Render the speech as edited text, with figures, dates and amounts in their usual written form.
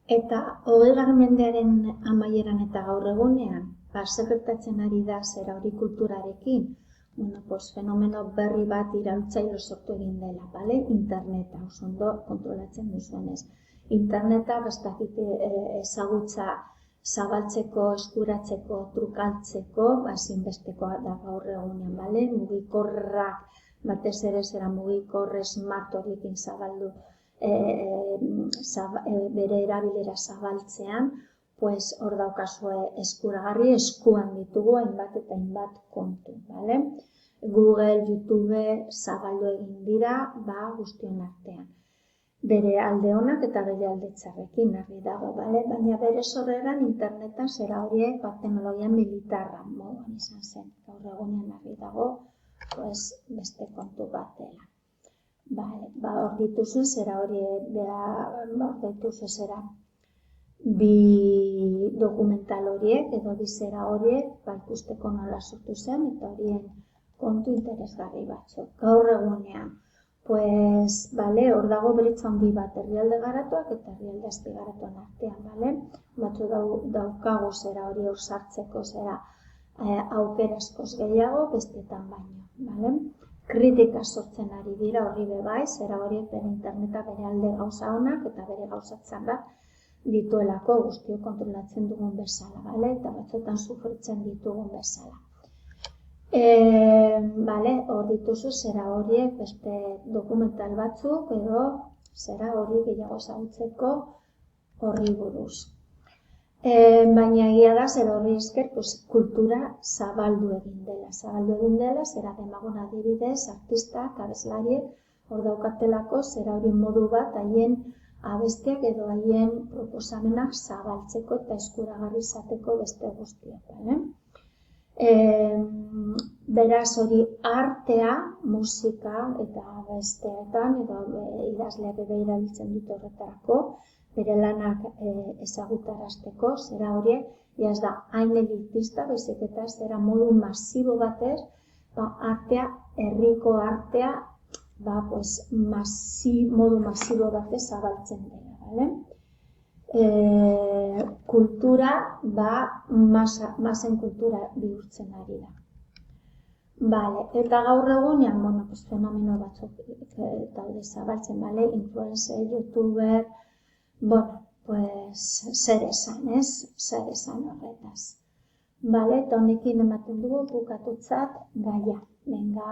Eta 20. mendearen amaieran eta gaur egunean, zer gertatzen ari da zera hori kulturarekin, fenomeno berri bat iraultzaile sortu egin dela, bale? Interneta, oso ondo kontrolatzen duzuenez. Interneta, ezagutza zabaltzeko, eskuratzeko, trukaltzeko, ezinbestekoa da gaur egunean, bale? Mugikorrak, batez ere zera mugikor smart horiekin zabaldu, bere erabilera zabaltzean, hor daukazue eskuragarri, eskuan ditugu hainbat eta hainbat kontu, bale? Google, YouTube zabaldu egin dira, guztion artean. Bere alde onak eta bere alde txarrekin argi dago, bale? Baina bere sorreran internetan zera horiek teknologia militarra moduan izan zen. Gaur egunean argi dago, beste kontu bat dela. Hor dituzu zera horiek, hor dituzu zera bi dokumental horiek edo bi zera horiek ikusteko nola sortu zen eta horien kontu interesgarri batzuk. Gaur egunean, hor dago bretxa handi bat herrialde garatuak eta herrialde azpigaratuan artean, batzu daukagu zera hori hor sartzeko zera aukera askoz gehiago, bestetan baino, kritika sortzen ari dira horri bebai, zera horiek bere interneta bere alde gauza honak eta bere gauza txarrak dituelako guztio kontrolatzen dugun bezala, eta batzuetan sufritzen ditugun bezala. Hor dituzu zera horiek beste dokumental batzuk edo zera hori gehiago ezagutzeko horri buruz. Baina egia da, zera horri esker, kultura zabaldu egin dela. Zabaldu egin dela, zera demagun adibidez, artistak, abeslariek, hor daukatelako, zera hori modu bat, haien abestiak edo haien proposamenak zabaltzeko eta eskuragarri izateko beste guztiak. Beraz hori artea, musika eta besteetan, edo idazleak ere erabiltzen dute horretarako, bere lanak ezagutarazteko, zera horiek, ez da hain elitista, baizik eta zera modu masibo batez, artea, herriko artea, modu masibo batez zabaltzen dela. Kultura, masen kultura bihurtzen ari da. Eta gaur egunean, fenomeno batzuk daude zabaltzen, influencer, youtuber, zer esan, zer esan horretaz. Eta honekin ematen dugu bukatutzat gaia. Venga.